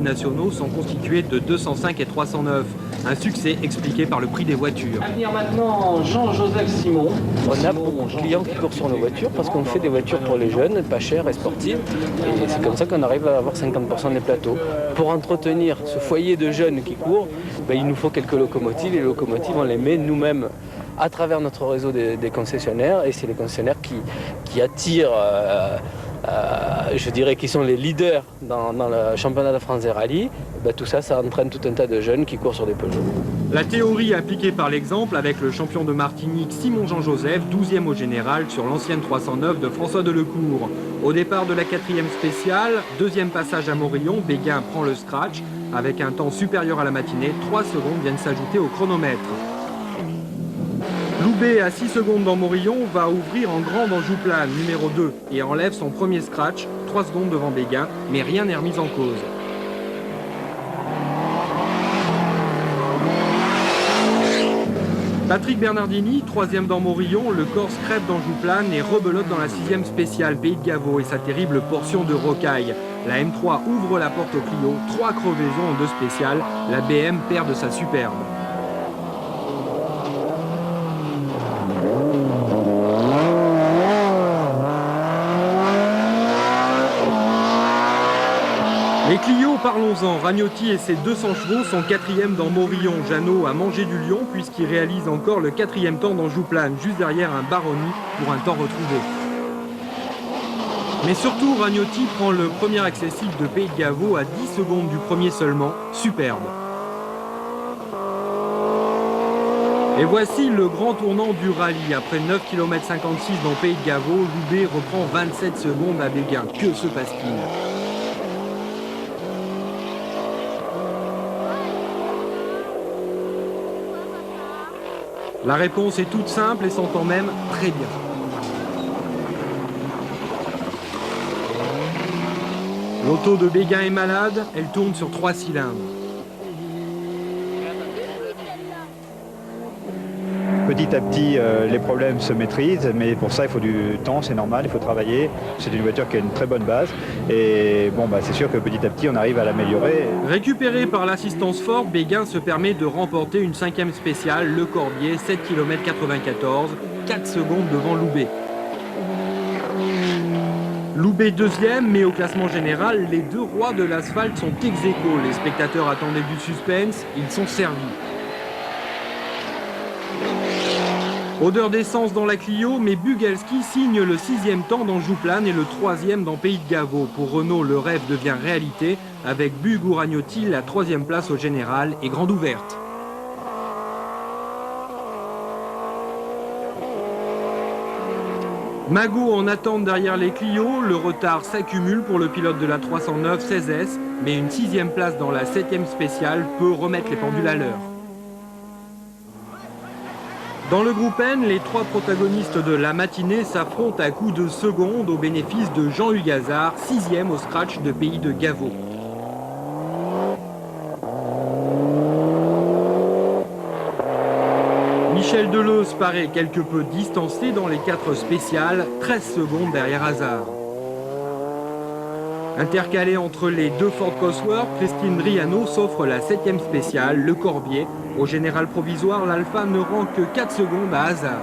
multinationaux sont constitués de 205 et 309. Un succès expliqué par le prix des voitures. À venir maintenant Jean-Joseph Simon. On a beaucoup de clients qui courent sur nos voitures parce qu'on fait des voitures pour les jeunes, pas chères et sportives. Et c'est comme ça qu'on arrive à avoir 50% des plateaux. Pour entretenir ce foyer de jeunes qui courent, il nous faut quelques locomotives. Les locomotives, on les met nous-mêmes à travers notre réseau des concessionnaires. Et c'est les concessionnaires qui attirent, je dirais, qui sont les leaders dans le championnat de France des rallyes. Tout ça, ça entraîne tout un tas de jeunes qui courent sur des Peugeot. La théorie appliquée par l'exemple avec le champion de Martinique Simon Jean-Joseph, 12e au général sur l'ancienne 309 de François Delecourt. Au départ de la 4e spéciale, deuxième passage à Morillon, Béguin prend le scratch. Avec un temps supérieur à la matinée, 3 secondes viennent s'ajouter au chronomètre. Loubet, à 6 secondes dans Morillon, va ouvrir en grand dans Jouplane, numéro 2, et enlève son premier scratch, 3 secondes devant Béguin, mais rien n'est remis en cause. Patrick Bernardini, 3e dans Morillon, le Corse crève dans Jouplane et rebelote dans la 6e spéciale Pays de Gaveau et sa terrible portion de rocaille. La M3 ouvre la porte au Clio, 3 crevaisons en 2 spéciales, la BM perd de sa superbe. Les Clio, parlons-en. Ragnotti et ses 200 chevaux sont 4e dans Morillon. Jeannot a mangé du lion puisqu'il réalise encore le 4e temps dans Jouplane, juste derrière un Baroni pour un temps retrouvé. Mais surtout, Ragnotti prend le premier accessible de Pays de Gaveau à 10 secondes du premier seulement. Superbe. Et voici le grand tournant du rallye. Après 9 km 56 dans Pays de Gaveau, Loubet reprend 27 secondes à Béguin. Que se passe-t-il ? La réponse est toute simple et s'entend même très bien. L'auto de Béguin est malade, elle tourne sur 3 cylindres. Petit à petit, les problèmes se maîtrisent, mais pour ça, il faut du temps, c'est normal, il faut travailler. C'est une voiture qui a une très bonne base. Et bon, c'est sûr que petit à petit, on arrive à l'améliorer. Récupéré par l'assistance Ford, Béguin se permet de remporter une 5e spéciale, le Corbier, 7 km 94, 4 secondes devant Loubet. Loubet 2e, mais au classement général, les deux rois de l'asphalte sont ex aequo. Les spectateurs attendaient du suspense, ils sont servis. Odeur d'essence dans la Clio, mais Bugalski signe le 6e temps dans Jouplane et le 3e dans Pays de Gaveau. Pour Renault, le rêve devient réalité, avec Bug ou Ragnotti, la 3e place au général est grande ouverte. Magot en attente derrière les Clio, le retard s'accumule pour le pilote de la 309 16S, mais une 6e place dans la 7e spéciale peut remettre les pendules à l'heure. Dans le groupe N, les 3 protagonistes de la matinée s'affrontent à coups de secondes au bénéfice de Jean Hugazard, 6e au scratch de Pays de Gaveau. Michel Deleuze paraît quelque peu distancé dans les 4 spéciales, 13 secondes derrière Hazard. Intercalé entre les 2 Ford Cosworth, Christine Driano s'offre la 7e spéciale, le Corbier. Au général provisoire, l'Alpha ne rend que 4 secondes à Hazard.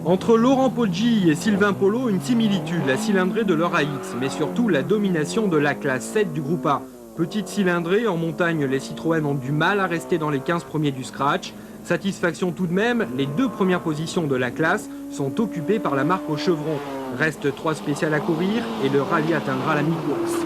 Entre Laurent Poggi et Sylvain Polo, une similitude, la cylindrée de leur AX, mais surtout la domination de la classe 7 du groupe A. Petite cylindrée, en montagne, les Citroën ont du mal à rester dans les 15 premiers du scratch. Satisfaction tout de même, les 2 premières positions de la classe sont occupées par la marque au chevron. Reste 3 spéciales à courir et le rallye atteindra la mi-course.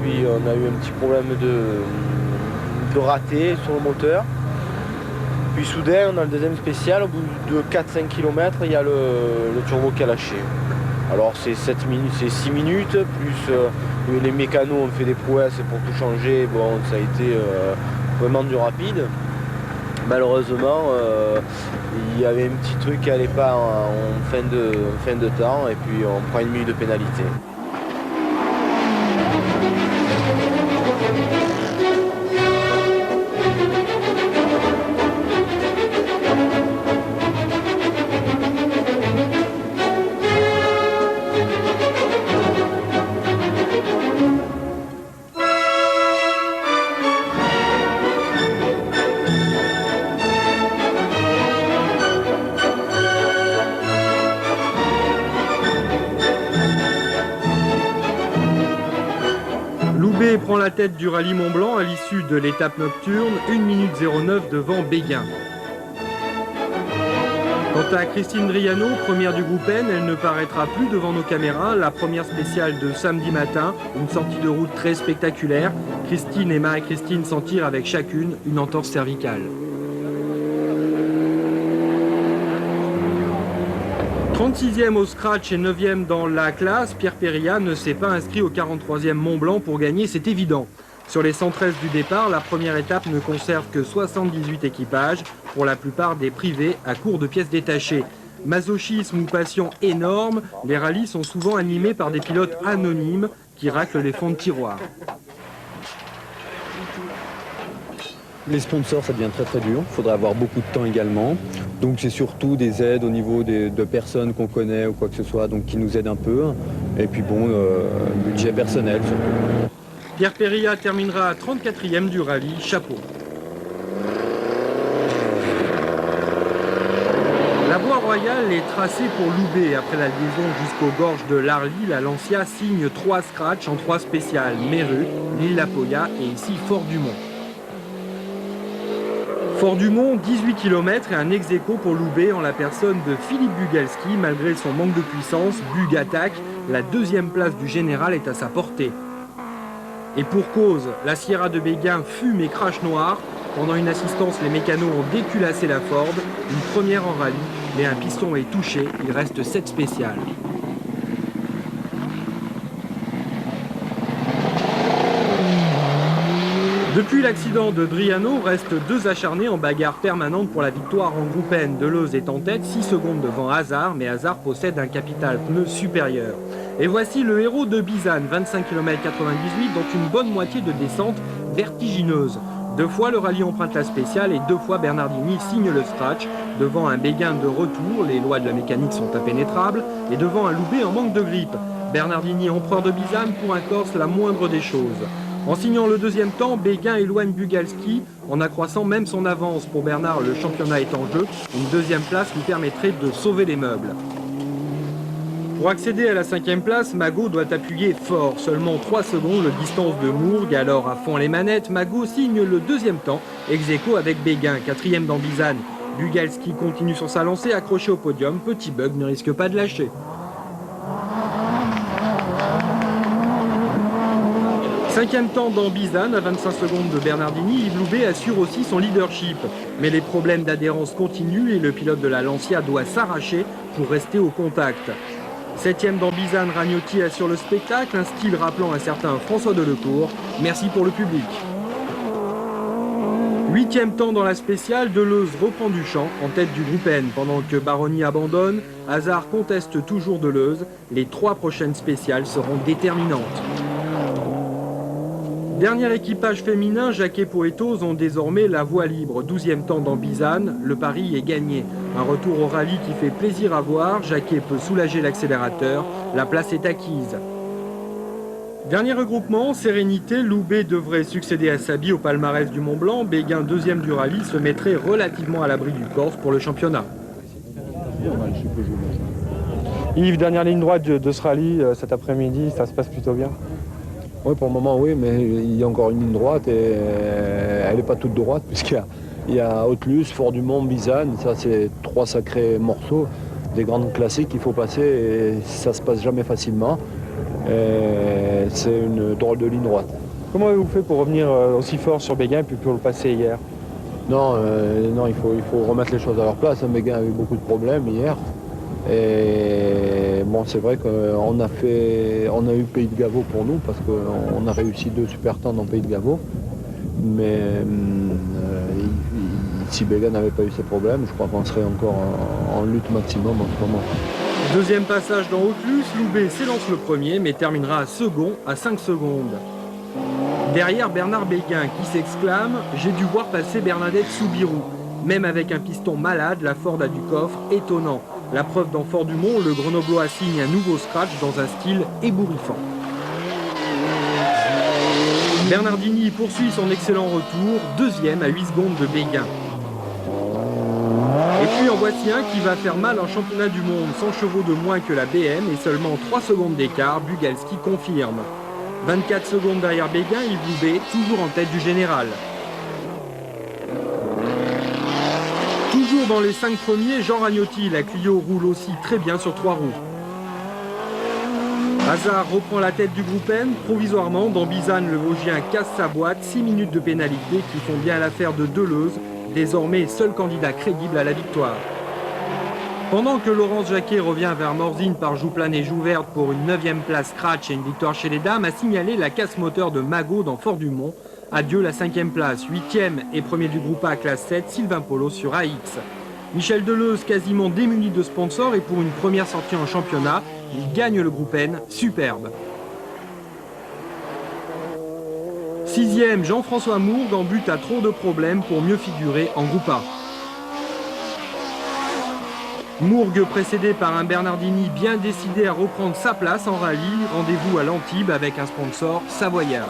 puis on a eu un petit problème de raté sur le moteur. Puis soudain, dans le deuxième spécial, au bout de 4-5 km, il y a le turbo qui a lâché. Alors c'est 6 minutes, plus les mécanos ont fait des prouesses pour tout changer. Bon, ça a été vraiment du rapide. Malheureusement, il y avait un petit truc qui n'allait pas en fin de temps, et puis on prend 1 minute de pénalité. Loubet prend la tête du rallye Mont-Blanc à l'issue de l'étape nocturne, 1 minute 09 devant Béguin. Quant à Christine Driano, première du groupe N, elle ne paraîtra plus devant nos caméras. La première spéciale de samedi matin, une sortie de route très spectaculaire. Christine et Marie-Christine s'en tirent avec chacune une entorse cervicale. 36e au scratch et 9e dans la classe, Pierre Périllat ne s'est pas inscrit au 43e Mont-Blanc pour gagner, c'est évident. Sur les 113 du départ, la première étape ne conserve que 78 équipages, pour la plupart des privés à court de pièces détachées. Masochisme ou passion énorme, les rallyes sont souvent animés par des pilotes anonymes qui raclent les fonds de tiroir. Les sponsors, ça devient très dur. Il faudrait avoir beaucoup de temps également. Donc c'est surtout des aides au niveau de personnes qu'on connaît ou quoi que ce soit, donc qui nous aident un peu. Et puis bon, budget personnel surtout. Pierre Périllat terminera 34e du rallye, chapeau. La voie royale est tracée pour Loubet. Après la liaison jusqu'aux gorges de l'Arly, la Lancia signe 3 scratchs en 3 spéciales. Méru, l'Île-la-Poya et ici Fort-du-Mont. Fort-du-Mont, 18 km et un ex-aequo pour Loubet en la personne de Philippe Bugalski. Malgré son manque de puissance, Bug attaque. La 2e place du général est à sa portée. Et pour cause, la Sierra de Béguin fume et crache noir. Pendant une assistance, les mécanos ont déculassé la Ford. Une première en rallye, mais un piston est touché. Il reste 7 spéciales. Depuis l'accident de Driano, restent 2 acharnés en bagarre permanente pour la victoire en groupe N. Deleuze est en tête, 6 secondes devant Hazard, mais Hazard possède un capital pneu supérieur. Et voici le héros de Bizane, 25 km 98, dont une bonne moitié de descente vertigineuse. 2 fois le rallye emprunte la spéciale et 2 fois Bernardini signe le scratch, devant un Béguin de retour, les lois de la mécanique sont impénétrables, et devant un Loubet en manque de grippe. Bernardini, empereur de Bizane, pour un Corse la moindre des choses. En signant le 2e temps, Béguin éloigne Bugalski en accroissant même son avance. Pour Bernard, le championnat est en jeu. Une 2e place lui permettrait de sauver les meubles. Pour accéder à la 5e place, Magot doit appuyer fort. Seulement 3 secondes de distance de Mourgue, alors à fond les manettes. Magot signe le 2e temps, ex-aequo avec Béguin, 4e dans Bizane. Bugalski continue sur sa lancée, accroché au podium. Petit bug, ne risque pas de lâcher. 5e temps dans Bizane, à 25 secondes de Bernardini, Yves Loubet assure aussi son leadership. Mais les problèmes d'adhérence continuent et le pilote de la Lancia doit s'arracher pour rester au contact. 7e dans Bizane, Ragnotti assure le spectacle, un style rappelant un certain François Delecourt. Merci pour le public. 8e temps dans la spéciale, Deleuze reprend du champ en tête du groupe N. Pendant que Baroni abandonne, Hazard conteste toujours Deleuze. Les 3 prochaines spéciales seront déterminantes. Dernier équipage féminin, Jacquet Poetos ont désormais la voie libre. 12e temps dans Bizane, le pari est gagné. Un retour au rallye qui fait plaisir à voir. Jacquet peut soulager l'accélérateur. La place est acquise. Dernier regroupement, Sérénité. Loubet devrait succéder à Sabi au palmarès du Mont-Blanc. Béguin, 2e du rallye, se mettrait relativement à l'abri du Corse pour le championnat. Yves, dernière ligne droite de ce rallye cet après-midi, ça se passe plutôt bien? Oui, pour le moment, oui, mais il y a encore une ligne droite et elle n'est pas toute droite puisqu'il y a Haute-Luce, Fort-du-Mont, Bizane, ça c'est 3 sacrés morceaux, des grandes classiques qu'il faut passer et ça se passe jamais facilement. Et c'est une drôle de ligne droite. Comment avez-vous fait pour revenir aussi fort sur Béguin et puis pour le passer hier? Non, il faut remettre les choses à leur place. Béguin a eu beaucoup de problèmes hier. Et bon, c'est vrai qu'on a eu Pays de Gavot pour nous parce qu'on a réussi 2 super temps dans Pays de Gavot. Mais si Béguin n'avait pas eu ces problèmes, je crois qu'on serait encore en lutte maximum en ce moment. Deuxième passage dans Haute-Luce, Loubet s'élance le premier mais terminera second à 5 secondes. Derrière Bernard Béguin qui s'exclame « J'ai dû voir passer Bernadette Soubirous ». Même avec un piston malade, la Ford a du coffre étonnant. La preuve dans Fort-du-Mont, le Grenoblois signe un nouveau scratch dans un style ébouriffant. Bernardini poursuit son excellent retour, deuxième à 8 secondes de Béguin. Et puis en voici un qui va faire mal en championnat du monde, 100 chevaux de moins que la BM et seulement 3 secondes d'écart, Bugalski confirme. 24 secondes derrière Béguin, Yves Loubet, toujours en tête du général. Toujours dans les 5 premiers, Jean Ragnotti, la Clio roule aussi très bien sur 3 roues. Hazard reprend la tête du groupe N, provisoirement, dans Bizane, le Vosgien casse sa boîte, 6 minutes de pénalité qui font bien l'affaire de Deleuze, désormais seul candidat crédible à la victoire. Pendant que Laurence Jacquet revient vers Morzine par Jouplane et Jouverte pour une 9e place scratch et une victoire chez les dames, a signalé la casse moteur de Magot dans Fort-du-Mont. Adieu la 5e place, 8e et premier du groupe A classe 7, Sylvain Polo sur AX. Michel Deleuze quasiment démuni de sponsors et pour une première sortie en championnat, il gagne le groupe N, superbe. 6e, Jean-François Mourgue en but à trop de problèmes pour mieux figurer en groupe A. Mourgue précédé par un Bernardini bien décidé à reprendre sa place en rallye, rendez-vous à l'Antibes avec un sponsor savoyard.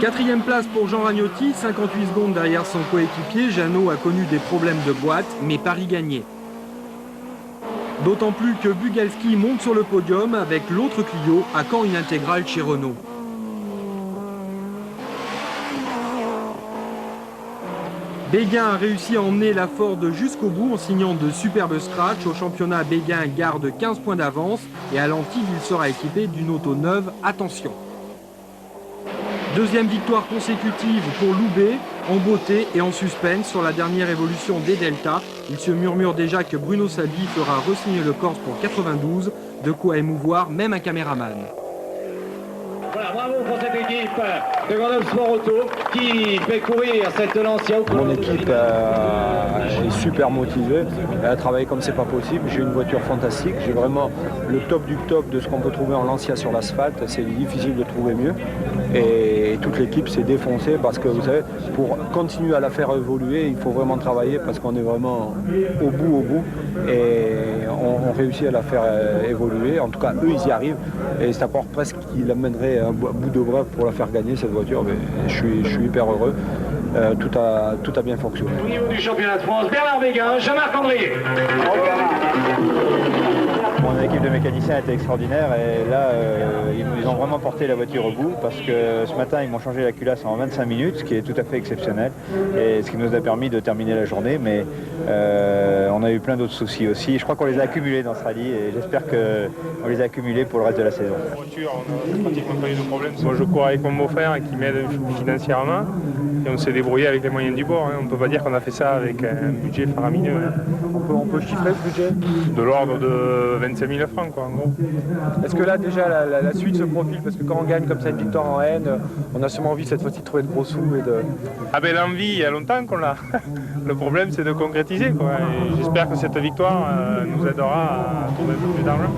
4e place pour Jean Ragnotti, 58 secondes derrière son coéquipier. Jeannot a connu des problèmes de boîte, mais Paris gagné. D'autant plus que Bugalski monte sur le podium avec l'autre Clio, à quand une intégrale chez Renault. Béguin a réussi à emmener la Ford jusqu'au bout en signant de superbes scratchs. Au championnat, Béguin garde 15 points d'avance et à l'Antibes, il sera équipé d'une auto neuve. Attention. Deuxième victoire consécutive pour Loubet, en beauté et en suspense sur la dernière évolution des Delta. Il se murmure déjà que Bruno Sabi fera re-signer le Corse pour 92, de quoi émouvoir même un caméraman. Voilà, bravo pour cette équipe de Grenoble Sport Auto qui fait courir cette Lancia. Mon équipe est super motivée, elle a travaillé comme c'est pas possible. J'ai une voiture fantastique, j'ai vraiment le top du top de ce qu'on peut trouver en Lancia sur l'asphalte. C'est difficile de trouver mieux. Et toute l'équipe s'est défoncée parce que vous savez, pour continuer à la faire évoluer, il faut vraiment travailler parce qu'on est vraiment au bout. Et on réussit à la faire évoluer. En tout cas, eux, ils y arrivent. Et ça porte presque qu'il amènerait un bout de bras pour la faire gagner, cette voiture. Mais je suis hyper heureux. Tout a bien fonctionné. Au niveau du championnat de France, Bernard Béguin, Jean-Marc André. Mon équipe de mécaniciens était extraordinaire et là ils ont vraiment porté la voiture au bout parce que ce matin ils m'ont changé la culasse en 25 minutes, ce qui est tout à fait exceptionnel et ce qui nous a permis de terminer la journée, mais on a eu plein d'autres soucis aussi. Je crois qu'on les a accumulés dans ce rallye et j'espère qu'on les a accumulés pour le reste de la saison. La voiture, on a pratiquement pas eu de problème. Moi je cours avec mon beau-frère qui m'aide financièrement et on s'est débrouillé avec les moyens du bord. On ne peut pas dire qu'on a fait ça avec un budget faramineux. On peut chiffrer ce budget De l'ordre de 25 000 francs quoi, en gros. Est-ce que là déjà la suite se profile? Parce que quand on gagne comme ça une victoire en haine, on a sûrement envie cette fois-ci de trouver de gros sous et de... Ah ben l'envie, il y a longtemps qu'on l'a. Le problème c'est de concrétiser quoi. Et j'espère que cette victoire nous aidera à trouver un peu plus d'argent.